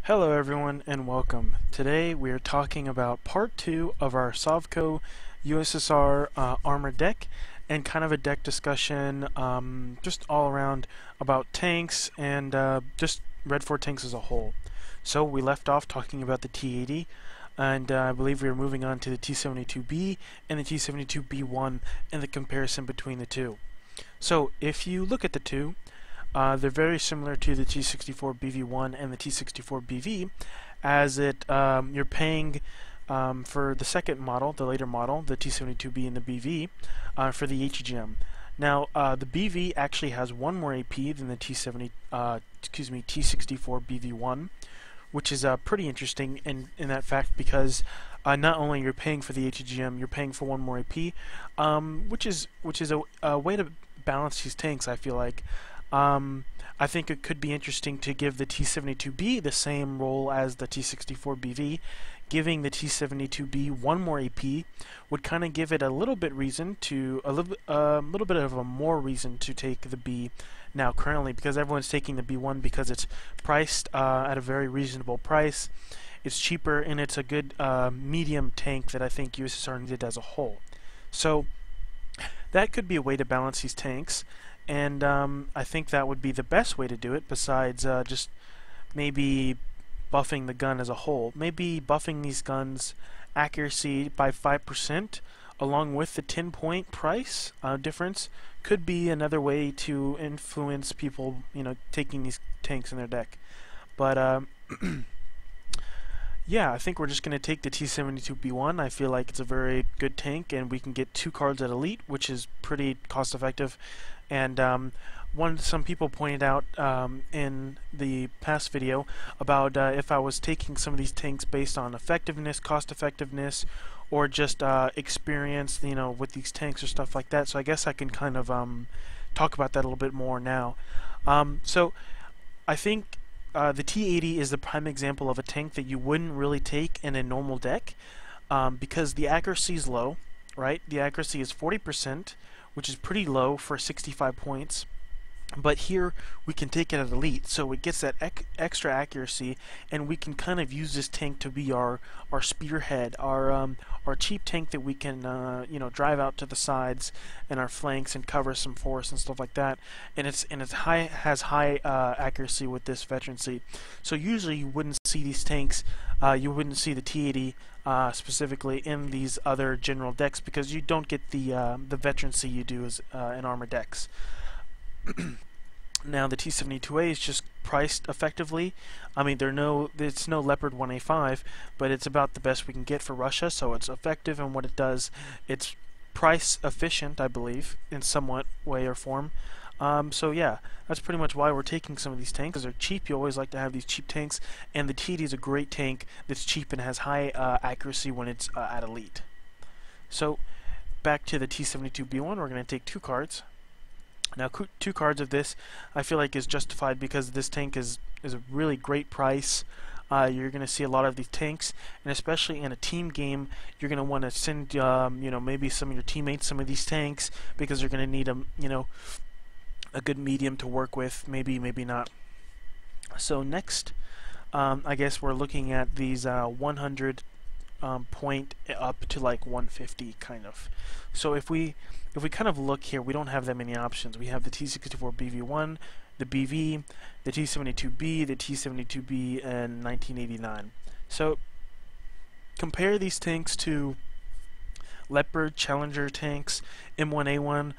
Hello everyone and welcome. Today we are talking about part 2 of our SOVCO USSR Armored Deck and kind of a deck discussion just all around about tanks and just Red 4 tanks as a whole. So we left off talking about the T-80 and I believe we are moving on to the T-72B and the T-72B1 and the comparison between the two. So if you look at the two, they're very similar to the T64BV1 and the T64BV, as you're paying for the second model, the later model, the T72B and the BV, for the HEGM. Now, the BV actually has one more AP than the T64BV1, which is pretty interesting in that fact because not only you're paying for the HEGM, you're paying for one more AP, which is a way to balance these tanks. I feel like. I think it could be interesting to give the T72B the same role as the T64BV. Giving the T72B one more AP would kind of give it a little bit reason to a little bit of a more reason to take the B now currently, because everyone's taking the B1 because it's priced at a very reasonable price. It's cheaper and it's a good medium tank that I think USSR needed as a whole. So that could be a way to balance these tanks. And I think that would be the best way to do it, besides just maybe buffing the gun as a whole. Maybe buffing these guns' accuracy by 5% along with the 10-point price difference could be another way to influence people, taking these tanks in their deck. But yeah, I think we're just going to take the T72B1. I feel like it's a very good tank, and we can get 2 cards at Elite, which is pretty cost effective. And some people pointed out in the past video about if I was taking some of these tanks based on effectiveness, cost effectiveness, or just experience, with these tanks or stuff like that. So I guess I can kind of talk about that a little bit more now. So I think the T-80 is the prime example of a tank that you wouldn't really take in a normal deck because the accuracy is low, right? The accuracy is 40%, which is pretty low for 65 points. But here we can take it at Elite, so it gets that extra accuracy, and we can kind of use this tank to be our spearhead, our cheap tank that we can drive out to the sides and our flanks and cover some force and stuff like that. And has high accuracy with this veterancy. So usually you wouldn't see these tanks, you wouldn't see the T-80 specifically in these other general decks because you don't get the veterancy you do as in armor decks. Now the T72A is just priced effectively. I mean, it's no Leopard 1A5, but it's about the best we can get for Russia, so it's effective in what it does. It's price efficient, I believe, in somewhat way or form. So yeah, that's pretty much why we're taking some of these tanks, because they're cheap. You always like to have these cheap tanks, and the T-80 is a great tank that's cheap and has high accuracy when it's at Elite. So back to the T72B1, we're going to take 2 cards. Now, 2 cards of this I feel like is justified because this tank is a really great price. You're going to see a lot of these tanks, and especially in a team game, you're going to want to send maybe some of your teammates some of these tanks because you're going to need a good medium to work with. Maybe not. So next, I guess we're looking at these 100 point up to like 150 kind of. So if we kind of look here, we don't have that many options. We have the T64BV1, the BV, the T72B, the T72B, and 1989. So compare these tanks to Leopard, Challenger tanks, M1A1.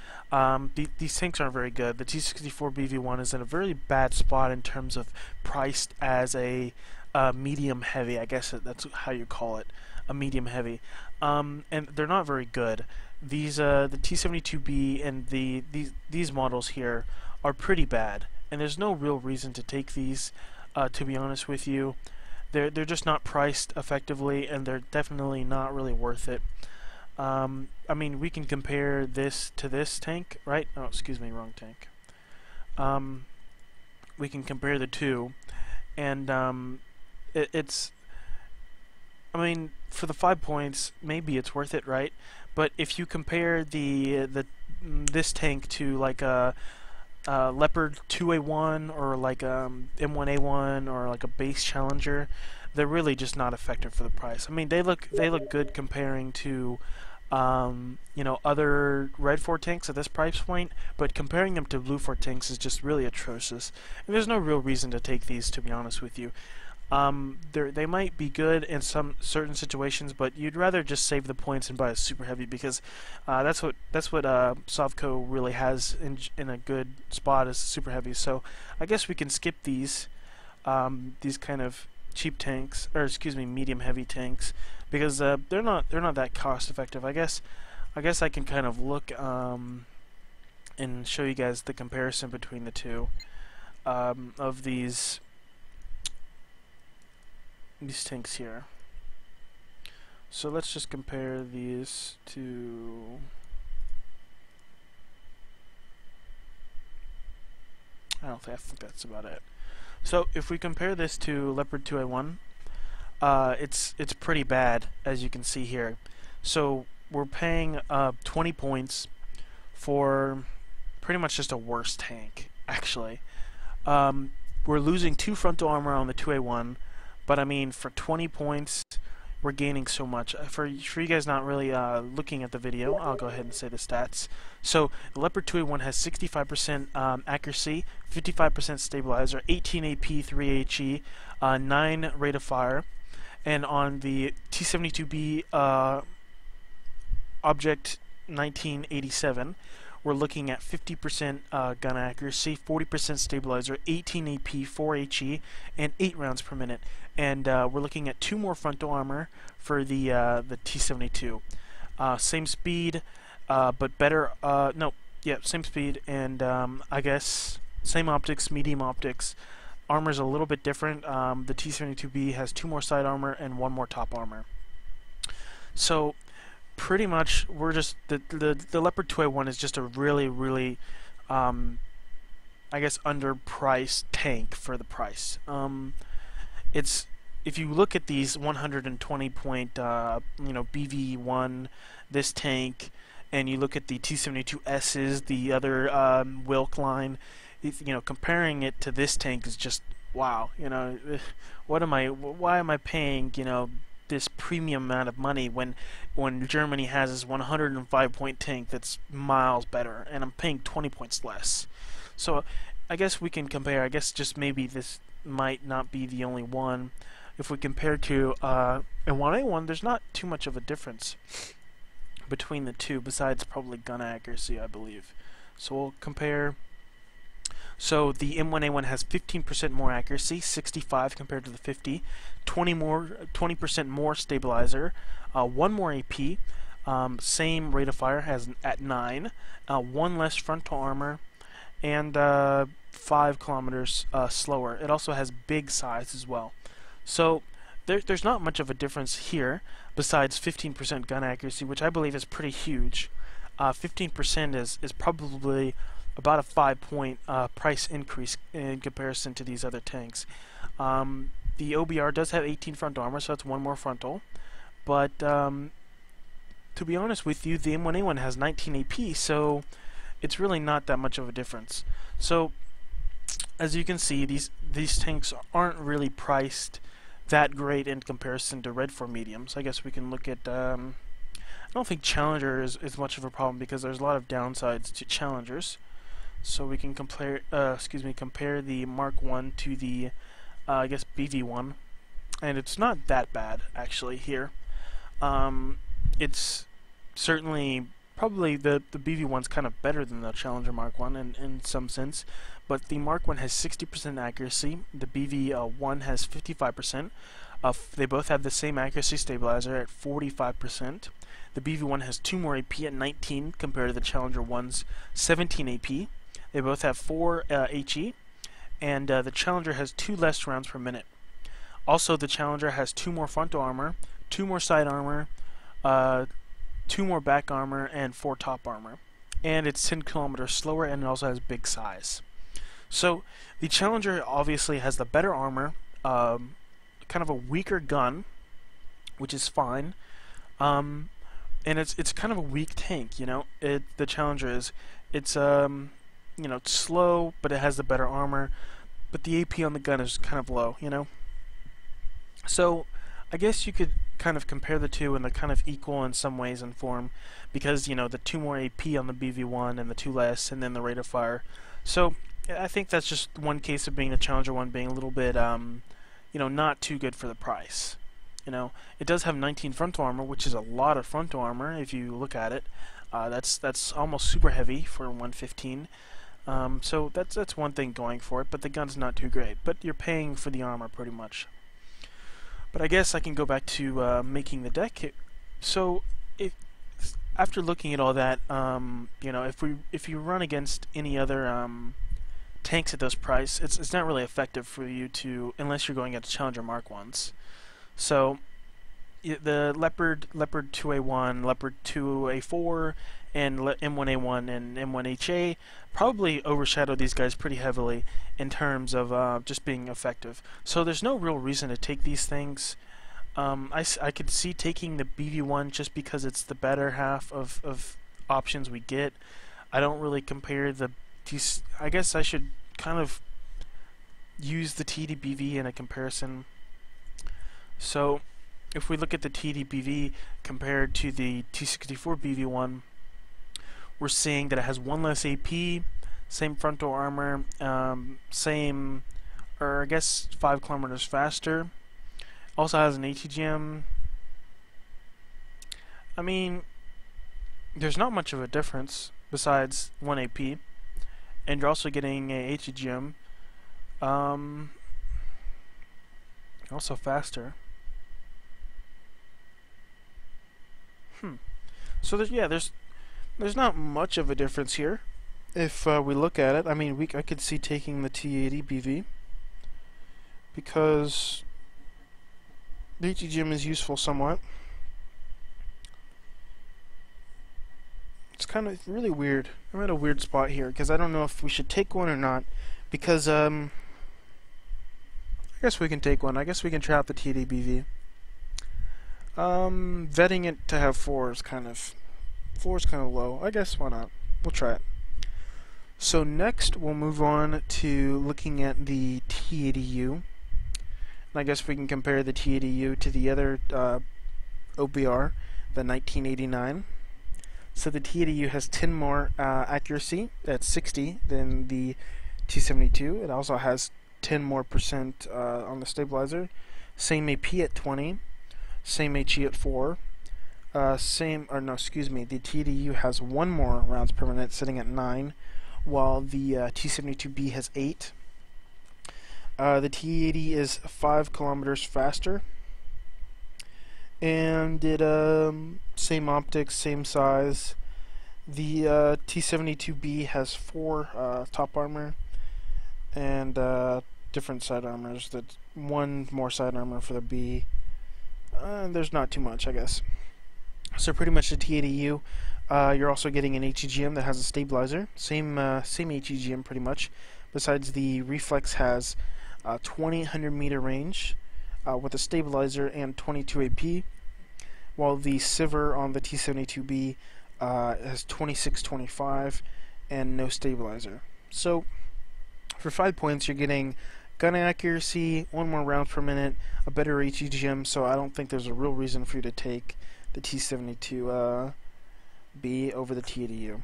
These tanks aren't very good. The T64BV1 is in a very bad spot in terms of priced as a medium heavy. I guess that's how you call it, a medium heavy. And they're not very good. These the T72B and these models here are pretty bad, and there's no real reason to take these. To be honest with you, they're just not priced effectively, and they're definitely not really worth it. I mean, we can compare this to this tank, right? Oh, excuse me, wrong tank. We can compare the two, and it's. I mean, for the 5 points, maybe it's worth it, right? But if you compare this tank to like a Leopard 2A1 or like M1A1 or like a base Challenger, they're really just not effective for the price. I mean, they look good comparing to other Red 4 tanks at this price point, but comparing them to Blue 4 tanks is just really atrocious. And there's no real reason to take these, to be honest with you. They might be good in some certain situations, but you'd rather just save the points and buy a super heavy, because that's what SOVCO really has in a good spot is super heavy. So I guess we can skip these kind of cheap tanks, or excuse me, medium heavy tanks, because they're not that cost effective. I guess I can kind of look and show you guys the comparison between the two of these tanks here. So let's just compare these to I think that's about it. So if we compare this to Leopard 2A1, it's pretty bad, as you can see here. So we're paying 20 points for pretty much just a worse tank, actually. We're losing 2 frontal armor on the 2A1, but I mean, for 20 points, we're gaining so much. For you guys not really looking at the video, I'll go ahead and say the stats. So the Leopard 2A1 has 65% accuracy, 55% stabilizer, 18 AP, 3 HE, 9 rate of fire, and on the T-72B Object 1987, we're looking at 50% gun accuracy, 40% stabilizer, 18 AP, 4 HE, and 8 rounds per minute. And we're looking at 2 more frontal armor for the T-72. Same speed, but better. Same speed, and I guess same optics, medium optics. Armor's a little bit different. The T-72B has 2 more side armor and 1 more top armor. So pretty much we're just the Leopard 2A1 is just a really I guess underpriced tank for the price. It's, if you look at these 120 point BV1, this tank, and you look at the T-72S's, the other Wilk line, comparing it to this tank is just wow. Why am I paying this premium amount of money when Germany has this 105 point tank that's miles better, and I'm paying 20 points less? So I guess we can compare. I guess just maybe this might not be the only one. If we compare to M1A1, there's not too much of a difference between the two, besides probably gun accuracy, I believe. So we'll compare. So the M1A1 has 15% more accuracy, 65 compared to the 50, 20% more stabilizer, 1 more AP, same rate of fire, has at 9, 1 less frontal armor, and 5 kilometers slower. It also has big size as well. So there's not much of a difference here, besides 15% gun accuracy, which I believe is pretty huge. 15% is probably about a 5-point price increase in comparison to these other tanks. The OBR does have 18 front armor, so that's 1 more frontal. But to be honest with you, the M1A1 has 19 AP, so it's really not that much of a difference. So as you can see, these tanks aren't really priced that great in comparison to Red 4 mediums. I guess we can look at I don't think Challenger is much of a problem, because there's a lot of downsides to Challengers. So we can compare the Mark 1 to the I guess BV1, and it's not that bad actually here. It's certainly probably the BV1's kind of better than the Challenger Mark 1 in some sense, but the Mark 1 has 60% accuracy, the BV1 has 55%. They both have the same accuracy stabilizer at 45%. The BV1 has 2 more AP at 19 compared to the Challenger 1's 17 AP. They both have 4 HE, and the Challenger has 2 less rounds per minute. Also, the Challenger has 2 more frontal armor, 2 more side armor, 2 more back armor, and 4 top armor. And it's 10 kilometers slower, and it also has big size. So the Challenger obviously has the better armor, kind of a weaker gun, which is fine. And it's kind of a weak tank, the Challenger is. It's you know, it's slow, but it has the better armor. But the AP on the gun is kind of low, you know. So I guess you could kind of compare the two, and they're kind of equal in some ways and form, because you know the 2 more AP on the BV1 and the 2 less, and then the rate of fire. So I think that's just one case of being the Challenger one being a little bit, you know, not too good for the price. You know, it does have 19 frontal armor, which is a lot of frontal armor if you look at it. That's almost super heavy for 115. So that's one thing going for it, but the gun's not too great. But you're paying for the armor pretty much. But I guess I can go back to making the deck. So after looking at all that, you know, if you run against any other tanks at this price, it's not really effective for you to, unless you're going against Challenger Mark 1s. So the Leopard 2A1, Leopard 2A4, and M1A1 and M1HA probably overshadow these guys pretty heavily in terms of just being effective. So there's no real reason to take these things. I could see taking the BV1 just because it's the better half of options we get. I don't really compare I guess I should kind of use the TDBV in a comparison. So if we look at the TDBV compared to the T64 BV1, we're seeing that it has 1 less AP, same frontal armor, same, or I guess 5 kilometers faster. Also has an ATGM. I mean, there's not much of a difference besides 1 AP, and you're also getting a ATGM. Also faster. So there's not much of a difference here. If we look at it, I mean, I could see taking the T80 BV because the ATGM is useful somewhat. It's kind of really weird. I'm at a weird spot here because I don't know if we should take one or not. Because I guess we can take one. I guess we can try out the T80 BV. Vetting it to have 4 is kind of low. I guess why not? We'll try it. So next we'll move on to looking at the T80U. And I guess we can compare the T80U to the other OBR, the 1989. So the T80U has 10 more accuracy at 60 than the T72. It also has 10 more % on the stabilizer. Same AP at 20. Same HE at 4. The T80U has 1 more rounds per minute, sitting at 9, while the T72B has 8. The T80 is 5 kilometers faster, and it same optics, same size. The T72B has 4 top armor and different side armors. That's 1 more side armor for the B. There's not too much, I guess. So pretty much the T80U, you're also getting an HEGM that has a stabilizer. Same HEGM pretty much. Besides, the Reflex has 2,000 meter range with a stabilizer and 22 AP, while the Siver on the T72B has 26-25 and no stabilizer. So for 5 points, you're getting gun accuracy, 1 more round per minute, a better HEGM, so I don't think there's a real reason for you to take the T72B over the T80U.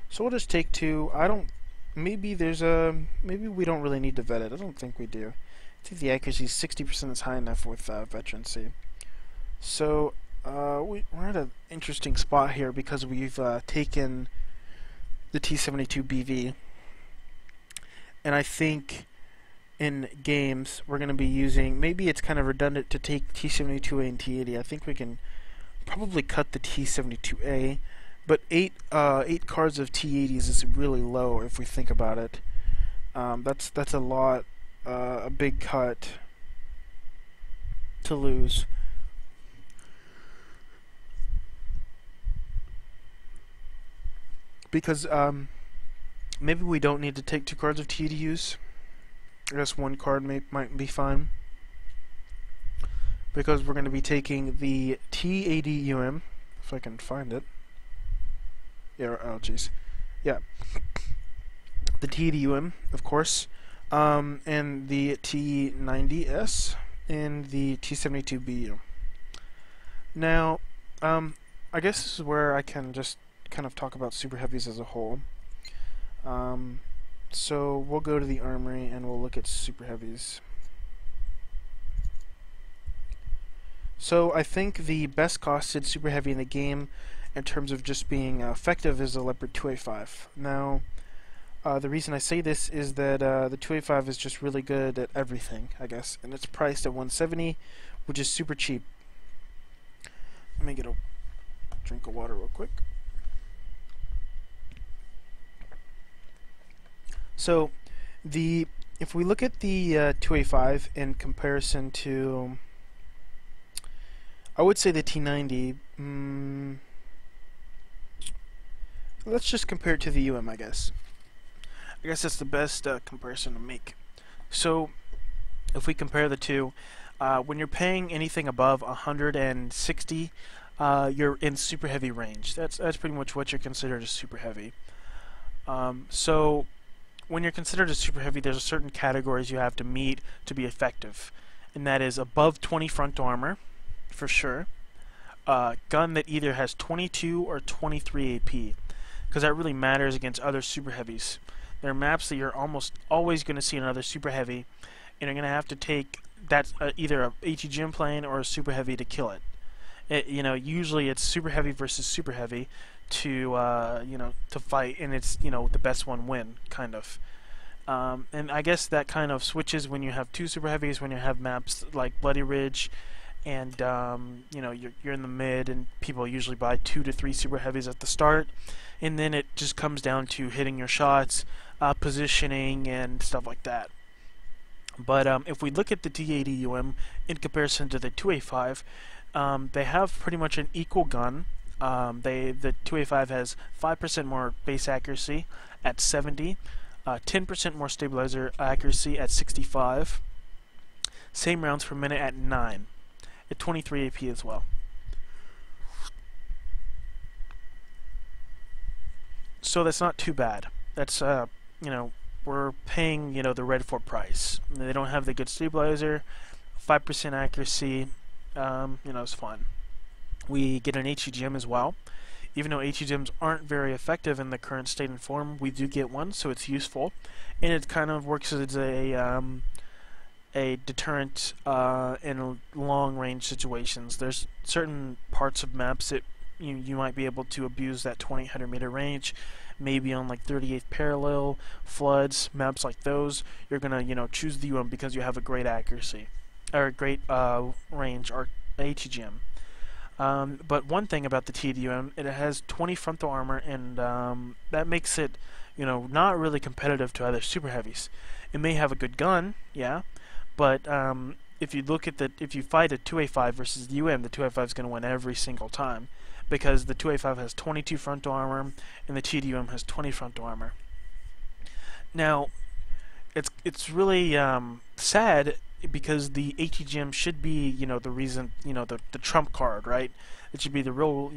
So we'll just take 2. Maybe we don't really need to vet it. I don't think we do. I think the accuracy 60% is high enough with veterancy. So we're at an interesting spot here because we've taken the T72BV. And I think in games we're going to be using, maybe it's kind of redundant to take T72A and T80. I think we can probably cut the T72A, but 8 cards of T80s is really low if we think about it. That's a lot, a big cut to lose. Because maybe we don't need to take 2 cards of T80s. I guess 1 card might be fine. Because we're going to be taking the T80UM, if I can find it. Yeah, oh jeez. Yeah, the T80UM, of course, and the T90S and the T72BU. Now, I guess this is where I can just kind of talk about super heavies as a whole. So we'll go to the armory and we'll look at super heavies. So I think the best costed super heavy in the game in terms of just being effective is the Leopard 2A5. Now, the reason I say this is that the 2A5 is just really good at everything, I guess, and it's priced at $170, which is super cheap. Let me get a drink of water real quick. So, if we look at the 2A5 in comparison to, I would say the T90. Let's just compare it to the UM, I guess. I guess that's the best comparison to make. So, if we compare the two, when you're paying anything above 160, you're in super heavy range. That's pretty much what you're considered as super heavy. So, when you're considered a super heavy, there's a certain categories you have to meet to be effective, and that is above 20 front armor, for sure. Gun that either has 22 or 23 AP, because that really matters against other super heavies. There are maps that you're almost always going to see another super heavy, and you're going to have to take that either a ATGM plane or a super heavy to kill it. Usually it's super heavy versus super heavy to to fight, and it's the best one win, kind of. And I guess that kind of switches when you have two super heavies, when you have maps like Bloody Ridge, and you're in the mid, and people usually buy 2 to 3 super heavies at the start, and then it just comes down to hitting your shots, positioning, and stuff like that. But if we look at the T80UM in comparison to the 2A5, they have pretty much an equal gun. The 2A5 has 5% more base accuracy at 70, 10% more stabilizer accuracy at 65, same rounds per minute at 9, at 23 AP as well. So that's not too bad. That's we're paying the Red Fort price. They don't have the good stabilizer, 5% accuracy. It's fun. We get an HEGM as well. Even though HEGMs aren't very effective in the current state and form, we do get one, so it's useful, and it kind of works as a deterrent in long-range situations. There's certain parts of maps that you might be able to abuse that 2,800 meter range. Maybe on like 38th parallel, floods, maps like those, you're gonna choose the UM because you have a great accuracy or a great range or HEGM. But one thing about the T80UM, it has 20 frontal armor, and that makes it not really competitive to other super heavies. It may have a good gun, yeah, but if you fight a 2A5 versus the UM, the 2A5 is going to win every single time, because the 2A5 has 22 frontal armor and the T80UM has 20 frontal armor. Now, it's really sad, because the HEGM should be the reason, the trump card, right? It should be the real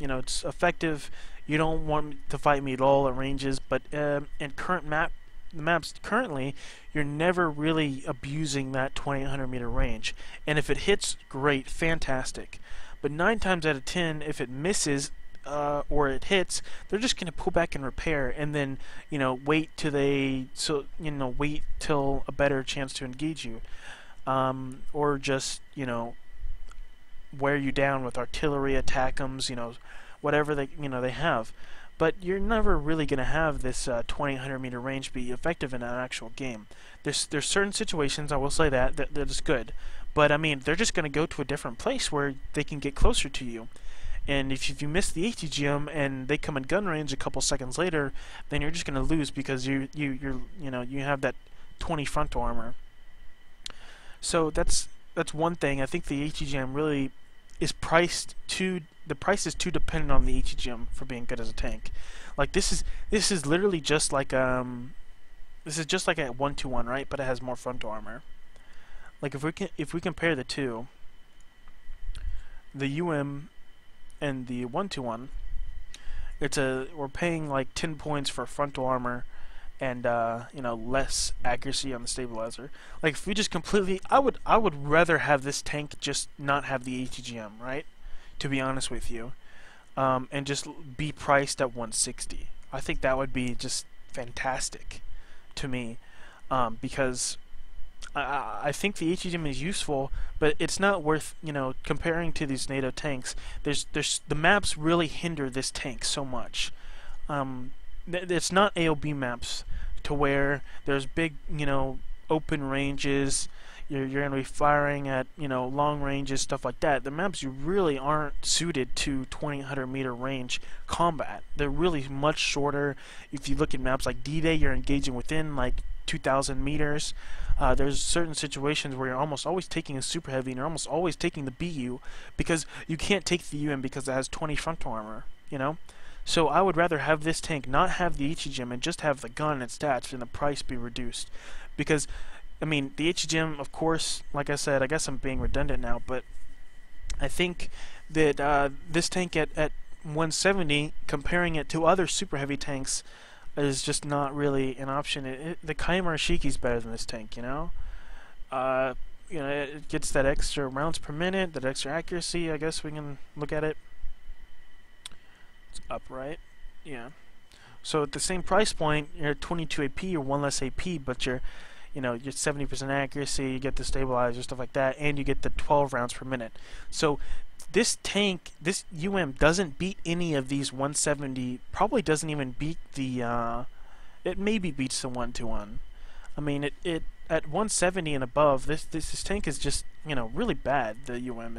it's effective. You don't want to fight me at all at ranges, but in the maps currently, you're never really abusing that 2,800 meter range, and if it hits, great, fantastic. But 9 times out of 10, if it misses or it hits, they're just going to pull back and repair, and then wait till wait till a better chance to engage you, or just wear you down with artillery, attackums, whatever they have. But you're never really going to have this 2,800 meter range be effective in an actual game. There's certain situations, I will say that is good, but I mean, they're just going to go to a different place where they can get closer to you. And if you miss the ATGM and they come in gun range a couple seconds later, then you're just going to lose, because you have that 20 frontal armor. So that's one thing. I think the ATGM really is priced too. The price is too dependent on the ATGM for being good as a tank. Like this is literally just like this is just like a 1-to-1, right? But it has more frontal armor. Like if we compare the two, the UM and the 1-to-1, we're paying like 10 points for frontal armor and less accuracy on the stabilizer. Like if we just completely, I would rather have this tank just not have the ATGM, right? To be honest with you, and just be priced at 160. I think that would be just fantastic to me, because I think the ATGM is useful, but it's not worth, comparing to these NATO tanks. There's the maps really hinder this tank so much. It's not AOB maps to where there's big, open ranges. You're going to be firing at, long ranges, stuff like that. The maps really aren't suited to 2,000 meter range combat. They're really much shorter. If you look at maps like D-Day, you're engaging within like 2,000 meters. There's certain situations where you're almost always taking a super heavy and you're almost always taking the BU because you can't take the UM because it has 20 frontal armor, So I would rather have this tank not have the HEGM and just have the gun and stats and the price be reduced. Because, the HEGM, of course, like I said, I guess I'm being redundant now, but I think that this tank at 170, comparing it to other super heavy tanks, is just not really an option. The Kaimar Shiki is better than this tank, it gets that extra rounds per minute, that extra accuracy. I guess we can look at it. It's upright, yeah. So at the same price point, you're at 22 AP, you're 1 less AP, but you're 70% accuracy, you get the stabilizer, stuff like that, and you get the 12 rounds per minute. So this tank, this doesn't beat any of these 170, probably doesn't even beat the, it maybe beats the 1-to-1. It at 170 and above, this tank is just, really bad, the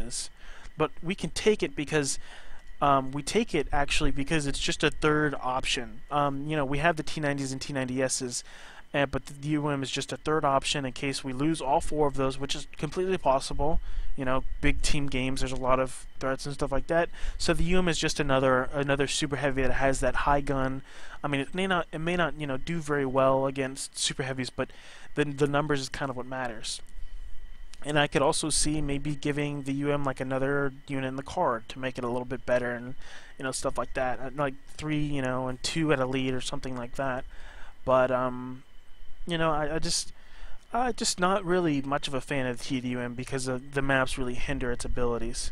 is. But we can take it because, we take it actually because it's just a third option. We have the T90s and T90Ss, but the is just a third option in case we lose all 4 of those, which is completely possible. Big team games, there's a lot of threats and stuff like that. So the is just another super heavy that has that high gun. It may not do very well against super heavies, but the numbers is kind of what matters. And I could also see maybe giving the like another unit in the card to make it a little bit better, and stuff like that, like 3 and 2 at a lead or something like that. But I'm just not really much of a fan of the TDUM because the maps really hinder its abilities.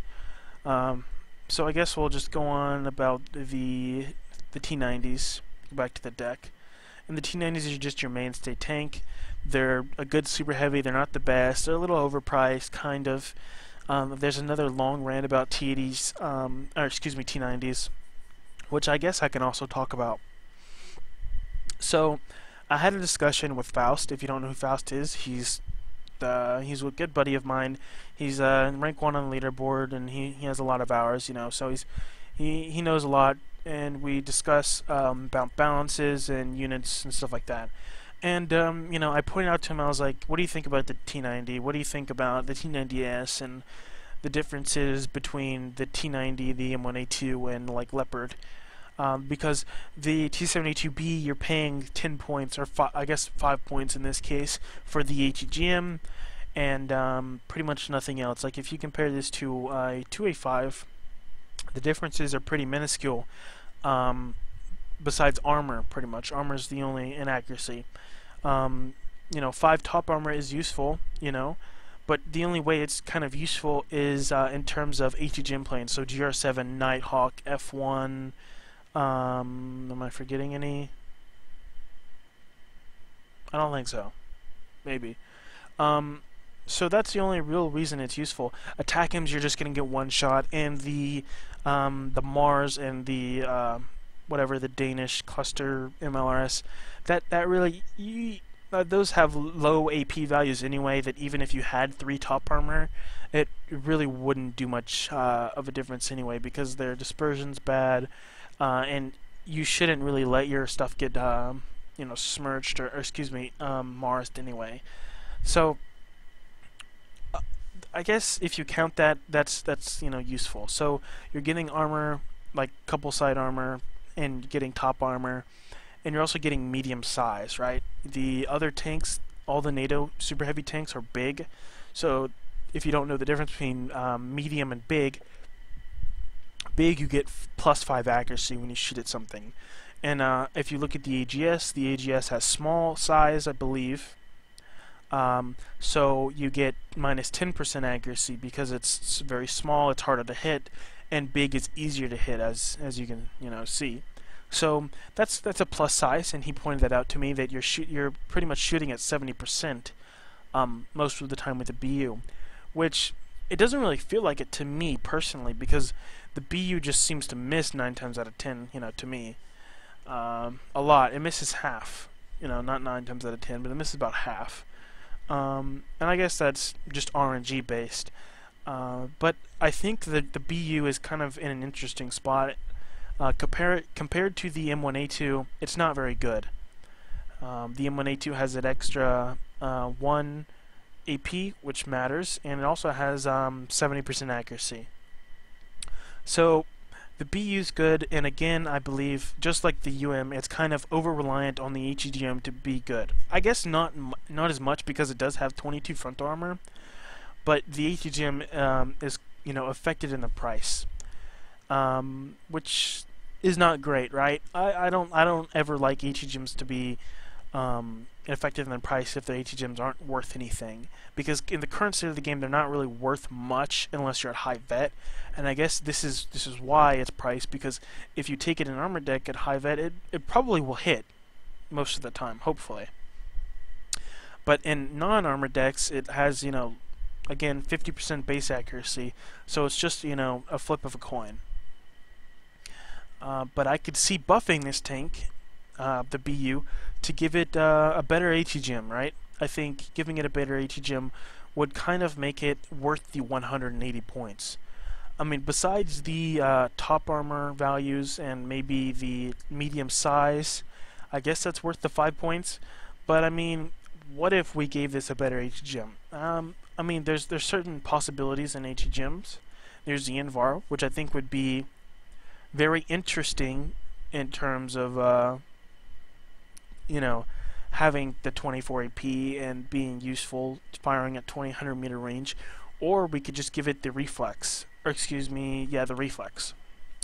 So I guess we'll just go on about the T90s. Go back to the deck. And the T90s are just your mainstay tank. They're a good super heavy. They're not the best. They're a little overpriced, kind of. There's another long rant about T80s, T90s, which I guess I can also talk about. So I had a discussion with Faust. If you don't know who Faust is, he's a good buddy of mine. He's rank 1 on the leaderboard, and he has a lot of hours, so he knows a lot, and we discuss about balances and units and stuff like that. And I pointed out to him, I was like, what do you think about the T90? What do you think about the T90S and the differences between the T90, the M1A2, and like Leopard? Because the T72B, you're paying 10 points, or I guess 5 points in this case, for the HEGM, and pretty much nothing else. Like if you compare this to a 2A5, the differences are pretty minuscule. Besides armor, pretty much. Armor is the only inaccuracy. 5 top armor is useful, but the only way it's kind of useful is in terms of HEGM planes. So GR7, Nighthawk, F1. Am I forgetting any? I don't think so. Maybe. So that's the only real reason it's useful. Attack hymns, you're just gonna get one shot, and the Mars and the whatever, the Danish cluster MLRS, that really those have low AP values anyway. That even if you had 3 top armor, it really wouldn't do much of a difference anyway, because their dispersion's bad. And you shouldn't really let your stuff get, smirched or Marsed anyway. So, I guess if you count that, that's useful. So you're getting armor, like couple side armor, and getting top armor, and you're also getting medium size, right? The other tanks, all the NATO super heavy tanks are big. So if you don't know the difference between medium and big, Big, you get +5 accuracy when you shoot at something. And if you look at the AGS has small size, I believe. So you get -10% accuracy because it's very small, it's harder to hit, and big is easier to hit, as you can see. So that's a plus size, and he pointed that out to me, that you're pretty much shooting at 70% most of the time with the BU, which it doesn't really feel like it to me personally, because the BU just seems to miss 9 times out of 10, to me. A lot. It misses half. Not 9 times out of 10, but it misses about half. And I guess that's just RNG based. But I think that the BU is kind of in an interesting spot. Compared to the M1A2, it's not very good. The M1A2 has an extra 1 AP, which matters, and it also has 70% accuracy. So the BU's good, and again, I believe, just like the UM, it's kind of over-reliant on the HEGM to be good. I guess not as much, because it does have 22 front armor, but the HEGM is affected in the price, which is not great, right? I don't ever like HEGMs to be effective in the price if the HEGMs aren't worth anything, because in the current state of the game they're not really worth much unless you're at high vet, and I guess this is why it's priced, because if you take it in armored deck at high vet, it probably will hit most of the time, hopefully. But in non-armored decks it has again 50% base accuracy, so it's just a flip of a coin. But I could see buffing this tank, the BU, to give it a better HEGM, right? I think giving it a better HEGM would kind of make it worth the 180 points. I mean, besides the top armor values and maybe the medium size, I guess that's worth the 5 points. But I mean, what if we gave this a better HEGM? I mean, there's certain possibilities in HEGMs. There's the Invar, which I think would be very interesting in terms of having the 24 AP and being useful, firing at 200 meter range, or we could just give it the reflex, or excuse me, yeah, the reflex,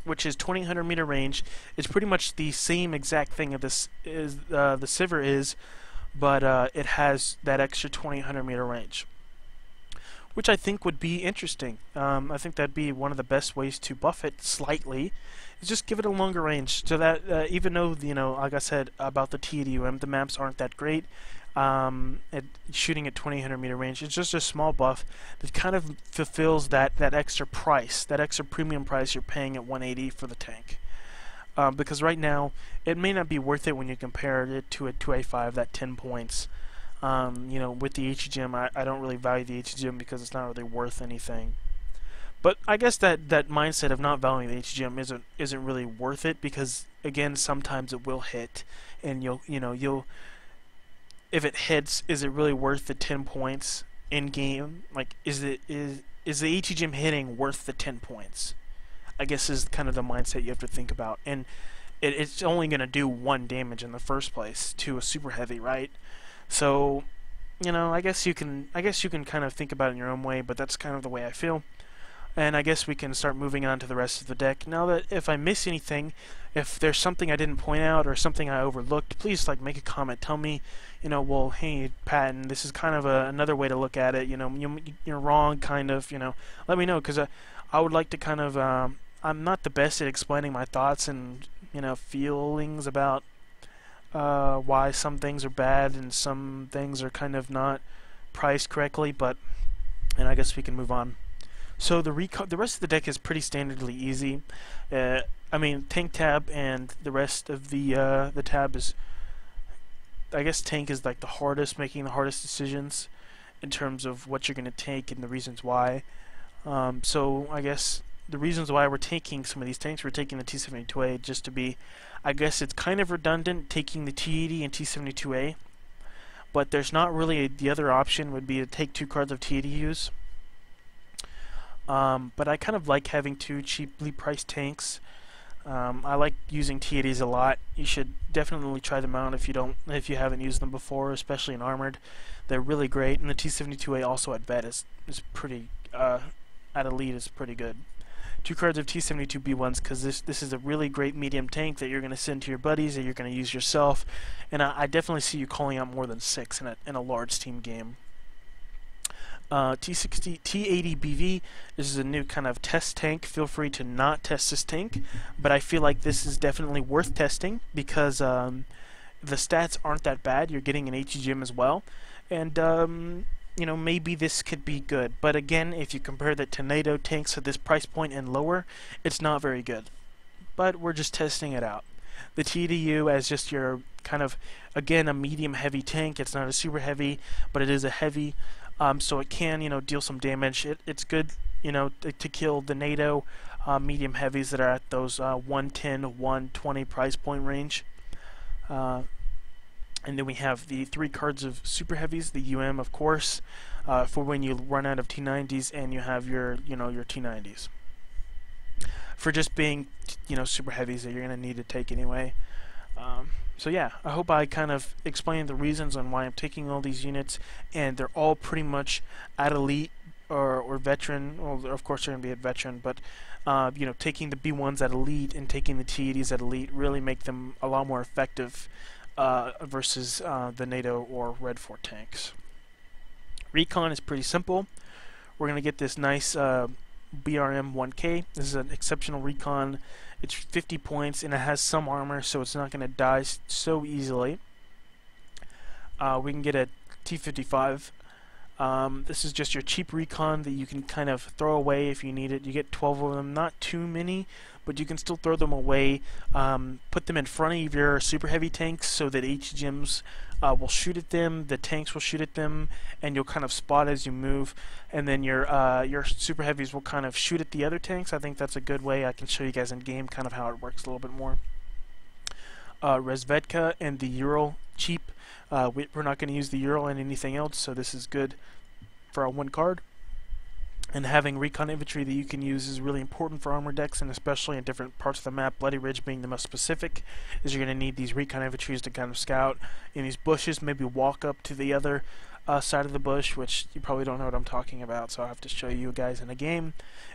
which is 200 meter range. It's pretty much the same exact thing of this is the Sivir is, but it has that extra 200 meter range, which I think would be interesting. I think that'd be one of the best ways to buff it slightly, is just give it a longer range, so that even though, like I said about the TDUM, the maps aren't that great, shooting at 200 meter range, it's just a small buff that kind of fulfills that extra price, that extra premium price you're paying at 180 for the tank. Because right now, it may not be worth it when you compare it to a 2A5, that 10 points. With the HEGM, I don't really value the HEGM because it's not really worth anything. But I guess that mindset of not valuing the HEGM isn't really worth it, because again, sometimes it will hit, and you'll if it hits, is it really worth the 10 points in game? Like, is the HEGM hitting worth the 10 points? I guess is kind of the mindset you have to think about, and it's only going to do 1 damage in the first place to a super heavy, right? So, I guess you can kind of think about it in your own way, but that's kind of the way I feel. And I guess we can start moving on to the rest of the deck. Now that if I miss anything, if there's something I didn't point out or something I overlooked, please make a comment. Tell me, well, hey, Patton, this is kind of another way to look at it. You're wrong, kind of. Let me know, because I would like to kind of. I'm not the best at explaining my thoughts and feelings about why some things are bad and some things are kind of not priced correctly, and I guess we can move on. So the rest of the deck is pretty standardly easy. I mean, tank tab and the rest of the tab is, I guess tank is like the hardest, making the hardest decisions in terms of what you're going to take and the reasons why. So I guess the reasons why we're taking some of these tanks, we're taking the T-72A just to be, I guess it's kind of redundant taking the T-80 and T-72A, but there's not really the other option would be to take 2 cards of T-80Us. But I kind of like having 2 cheaply priced tanks. I like using T-80s a lot. You should definitely try them out if you haven't used them before, especially in armored. They're really great, and the T-72A also at vet is pretty at elite is pretty good. 2 cards of T-72B1s, because this is a really great medium tank that you're going to send to your buddies, that you're going to use yourself, and I definitely see you calling out more than 6 in a large team game. T80BV, this is a new kind of test tank. Feel free to not test this tank, but I feel like this is definitely worth testing because the stats aren't that bad. You're getting an HE as well, and you know, maybe this could be good. But again, if you compare the to NATO tanks at this price point and lower, it's not very good. But we're just testing it out. The TDU as just your kind of, again, a medium heavy tank. It's not a super heavy, but it is a heavy. So it can, you know, deal some damage. It's good, you know, to kill the NATO medium heavies that are at those 110, 120 price point range. And then we have the 3 cards of super heavies, the UM, of course, for when you run out of T90s and you have your, you know, your T90s. For just being, you know, super heavies that you're going to need to take anyway. So yeah, I hope I kind of explained the reasons on why I'm taking all these units, and they're all pretty much at elite or veteran. Well, of course they're going to be at veteran, but you know, taking the B1s at elite and taking the T80s at elite really make them a lot more effective versus the NATO or Red 4 tanks. Recon is pretty simple. We're going to get this nice BRM 1K. This is an exceptional recon. It's 50 points and it has some armor, so it's not going to die so easily. We can get a T55. This is just your cheap recon that you can kind of throw away if you need it. You get 12 of them, not too many, but you can still throw them away. Put them in front of your super heavy tanks so that HGMs will shoot at them, the tanks will shoot at them, and you'll kind of spot as you move, and then your super heavies will kind of shoot at the other tanks. I think that's a good way. I can show you guys in game kind of how it works a little bit more. Resvedka and the Ural, cheap. We're not going to use the Ural and anything else, so this is good for our 1 card. And having recon infantry that you can use is really important for armor decks, and especially in different parts of the map, Bloody Ridge being the most specific, is you're going to need these recon infantries to kind of scout in these bushes, maybe walk up to the other side of the bush, which you probably don't know what I'm talking about, so I'll have to show you guys in a game.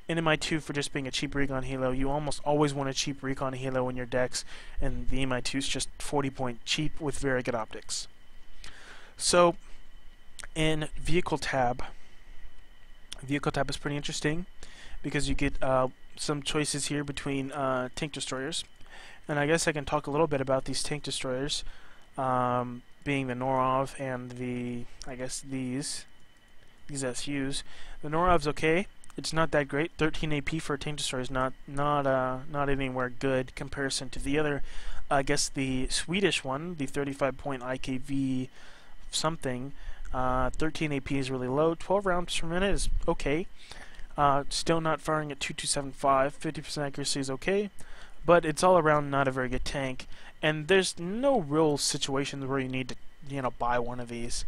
And in MI2, for just being a cheap recon helo, you almost always want a cheap recon helo in your decks, and the MI2 is just 40 point cheap with very good optics. So, in Vehicle Tab is pretty interesting because you get some choices here between tank destroyers, and I guess I can talk a little bit about these tank destroyers, being the Norov and the, I guess these SUs. The Norov's okay. It's not that great. 13 AP for a tank destroyer is not anywhere good comparison to the other. I guess the Swedish one, the 35 point IKV something. 13 AP is really low. 12 rounds per minute is okay. Still not firing at 2275. 50% accuracy is okay, but it's all around not a very good tank. And there's no real situations where you need to, you know, buy one of these.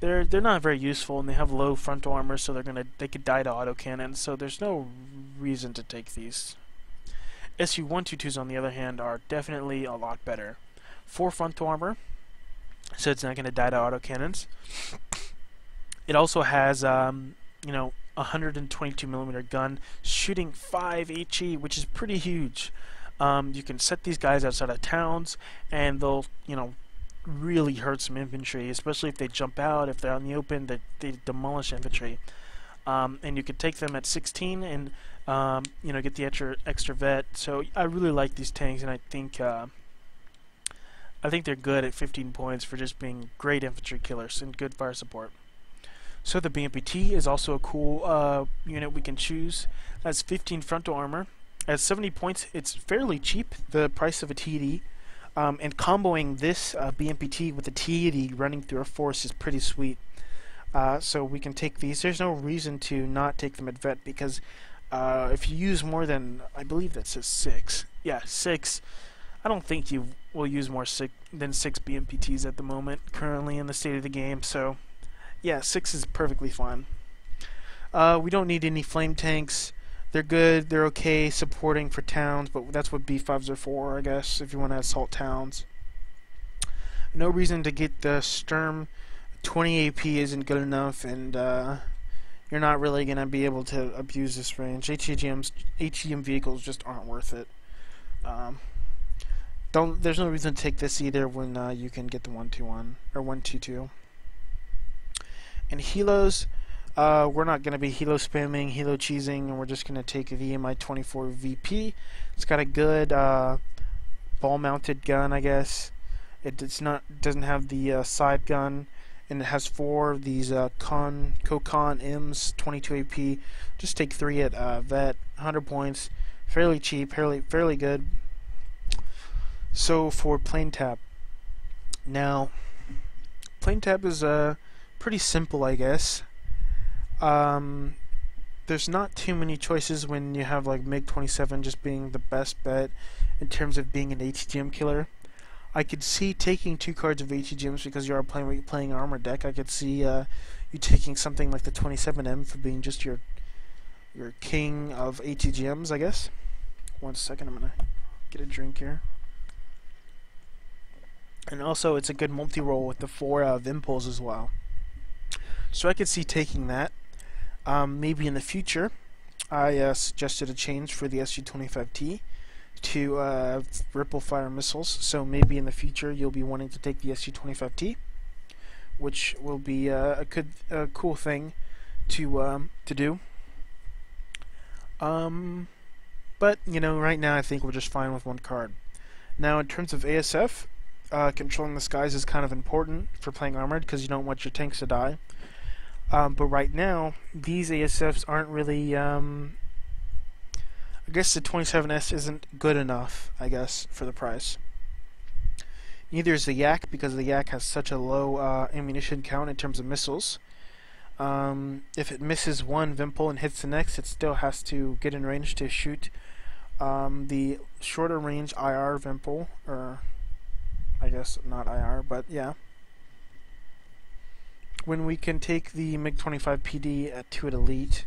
They're not very useful, and they have low frontal armor, so they could die to autocannon. So there's no reason to take these. SU-122s, on the other hand, are definitely a lot better. 4 frontal armor, so it's not going to die to autocannons. It also has, you know, 122mm gun, shooting 5 HE, which is pretty huge. You can set these guys outside of towns, and they'll, you know, really hurt some infantry, especially if they jump out. If they're out in the open, they demolish infantry. And you can take them at 16 and, you know, get the extra vet. So I really like these tanks, and I think they're good at 15 points for just being great infantry killers and good fire support. So the BMPT is also a cool unit we can choose. It has 15 frontal armor. At 70 points, it's fairly cheap, the price of a TD. And comboing this BMPT with a TD running through a force is pretty sweet. So we can take these. There's no reason to not take them at vet, because if you use more than, I believe that says 6. Yeah, 6. I don't think you will use more than 6 BMPTs at the moment, currently in the state of the game. So yeah, 6 is perfectly fine. We don't need any flame tanks. They're good, they're okay supporting for towns, but that's what B5s are for, I guess, if you want to assault towns. No reason to get the Sturm. 20 AP isn't good enough, and you're not really going to be able to abuse this range. HEGM vehicles just aren't worth it. There's no reason to take this either when you can get the 121 or 122. And helos, we're not going to be helo spamming, helo cheesing, and we're just going to take the Mi-24 VP. It's got a good ball-mounted gun, I guess. Doesn't have the side gun, and it has 4 of these Kokon M's 22 AP. Just take 3 at vet, 100 points, fairly cheap, fairly good. So for plane tap, now plane tap is pretty simple, I guess. There's not too many choices when you have like MiG-27 just being the best bet in terms of being an HEGM killer. I could see taking 2 cards of HEGMs because you are playing Armored Deck. I could see you taking something like the 27M for being just your king of HEGMs, I guess. 1 second, I'm gonna get a drink here. And also, it's a good multi-roll with the 4 Vimples as well. So I could see taking that. Maybe in the future, I suggested a change for the SU-25T to ripple fire missiles. So maybe in the future you'll be wanting to take the SU-25T, which will be a cool thing to do. But you know, right now I think we're just fine with 1 card. Now, in terms of ASF, controlling the skies is kind of important for playing armored because you don't want your tanks to die. But right now, these ASFs aren't really, I guess the 27S isn't good enough, I guess, for the price. Neither is the Yak, because the Yak has such a low ammunition count in terms of missiles. If it misses 1 Vimple and hits the next, it still has to get in range to shoot the shorter range IR Vimple, or I guess not IR, but yeah. When we can take the MiG-25 PD to an elite,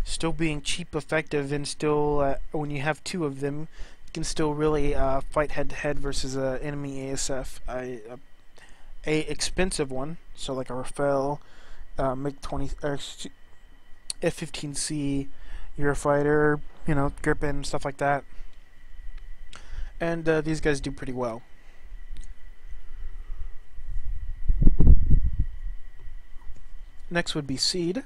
still being cheap, effective, and still, when you have 2 of them, you can still really fight head-to-head versus an enemy ASF. A expensive one, so like a Rafale, MiG-20, F-15C, Eurofighter, you know, Gripen, stuff like that. And these guys do pretty well. Next would be Seed.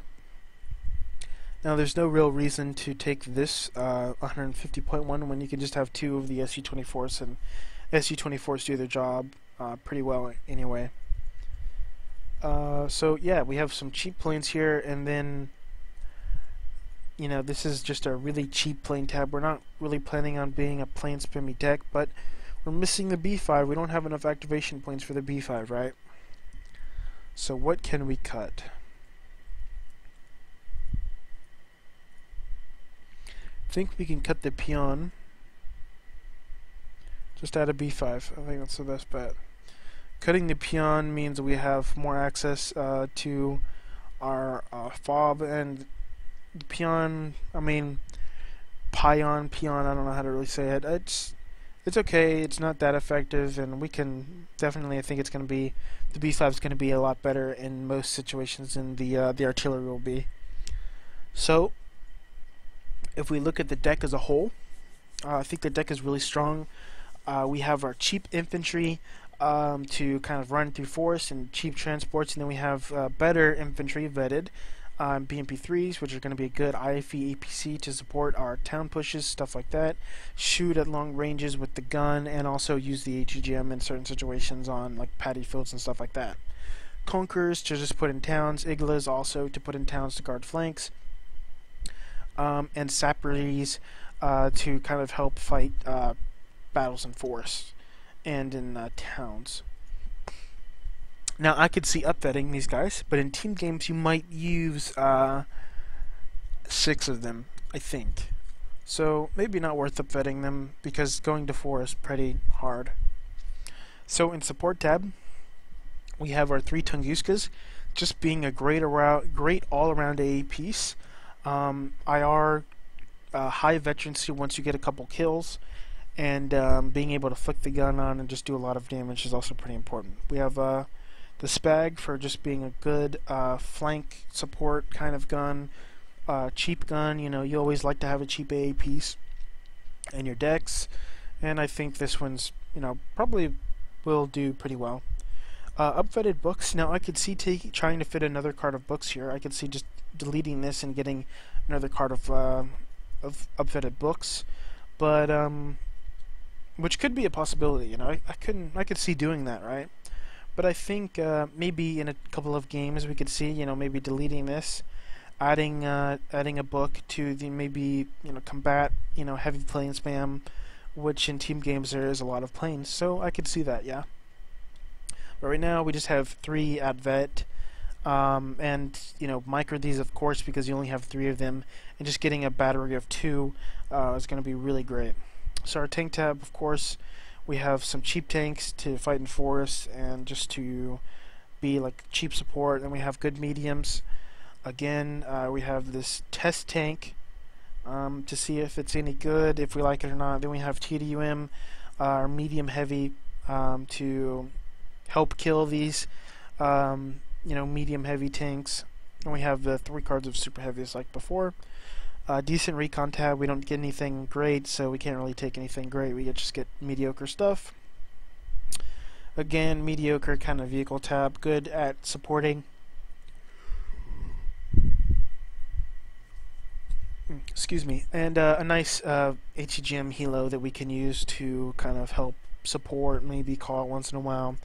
Now there's no real reason to take this 150.1 when you can just have 2 of the SU-24s, and SU-24s do their job pretty well anyway. So yeah, we have some cheap planes here, and then, you know, this is just a really cheap plane tab. We're not really planning on being a plane spammy deck, but we're missing the B5. We don't have enough activation points for the B5, right? So what can we cut? I think we can cut the peon. Just add a B5. I think that's the best bet. Cutting the peon means we have more access to our fob, and the peon, I mean, peon, I don't know how to really say it. It's okay, it's not that effective, and we can definitely, I think it's going to be, the B5 is going to be a lot better in most situations than the artillery will be. So, if we look at the deck as a whole, I think the deck is really strong. We have our cheap infantry to kind of run through forests, and cheap transports, and then we have better infantry vetted BMP3s, which are going to be a good IFE APC to support our town pushes, stuff like that. Shoot at long ranges with the gun, and also use the HEGM in certain situations on like paddy fields and stuff like that. Conquerors to just put in towns, Iglas also to put in towns to guard flanks, and Sappers to kind of help fight battles in forests and in towns. Now, I could see upvetting these guys, but in team games you might use 6 of them, I think. So maybe not worth upvetting them, because going to 4 is pretty hard. So in support tab, we have our 3 Tunguskas, just being a great all-around AA piece. IR, high veterancy once you get a couple kills, and being able to flick the gun on and just do a lot of damage is also pretty important. We have the Spag for just being a good flank support kind of gun, cheap gun. You know, you always like to have a cheap AA piece in your decks, and I think this one's, you know, probably will do pretty well. Upvetted books. Now I could see trying to fit another card of books here. I could see just deleting this and getting another card of upvetted books, but which could be a possibility. You know, I could see doing that, right? But I think maybe in a couple of games we could see, you know, maybe deleting this, adding a book to the maybe, you know, combat, you know, heavy plane spam, which in team games there is a lot of planes, so I could see that, yeah. But right now we just have 3 at vet, and you know, micro these of course because you only have 3 of them, and just getting a battery of 2 is going to be really great. So our tank tab, of course, we have some cheap tanks to fight in forests and just to be like cheap support, and we have good mediums. Again, we have this test tank to see if it's any good, if we like it or not. Then we have TDUM, our medium heavy, to help kill these you know, medium heavy tanks. And we have the 3 cards of super heavies like before. Decent recon tab. We don't get anything great, so we can't really take anything great. We just get mediocre stuff. Again, mediocre kind of vehicle tab, good at supporting. Excuse me. And a nice HEGM helo that we can use to kind of help support, maybe call it once in a while.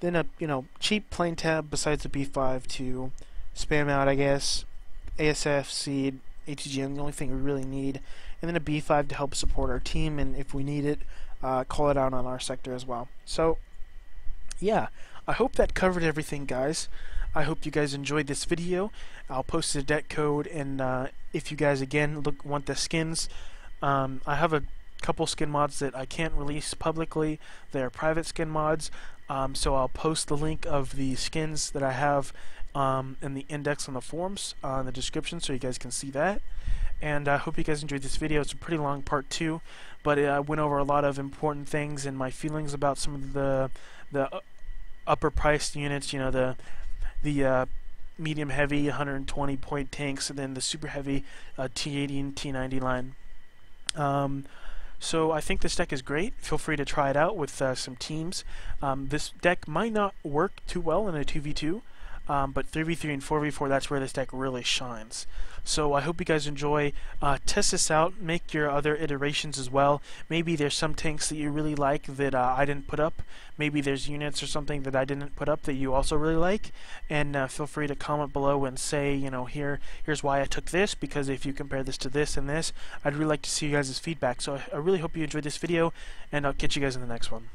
Then a, you know, cheap plane tab besides the B5 to spam out, I guess. ASF, Seed, HEGM, the only thing we really need. And then a B5 to help support our team, and if we need it, call it out on our sector as well. So, yeah, I hope that covered everything, guys. I hope you guys enjoyed this video. I'll post the deck code, and if you guys, again, want the skins, I have a couple skin mods that I can't release publicly. They're private skin mods, so I'll post the link of the skins that I have in the index on the forums in the description, so you guys can see that. And I hope you guys enjoyed this video. It's a pretty long part 2, but I went over a lot of important things and my feelings about some of the upper priced units. You know, the medium heavy 120 point tanks, and then the super heavy T80 and T90 line. So I think this deck is great. Feel free to try it out with some teams. This deck might not work too well in a 2v2, but 3v3 and 4v4, that's where this deck really shines. So I hope you guys enjoy. Test this out, make your other iterations as well. Maybe there's some tanks that you really like that I didn't put up. Maybe there's units or something that I didn't put up that you also really like. And feel free to comment below and say, you know, here's why I took this, because if you compare this to this and this, I'd really like to see you guys' feedback. So I really hope you enjoyed this video, and I'll catch you guys in the next one.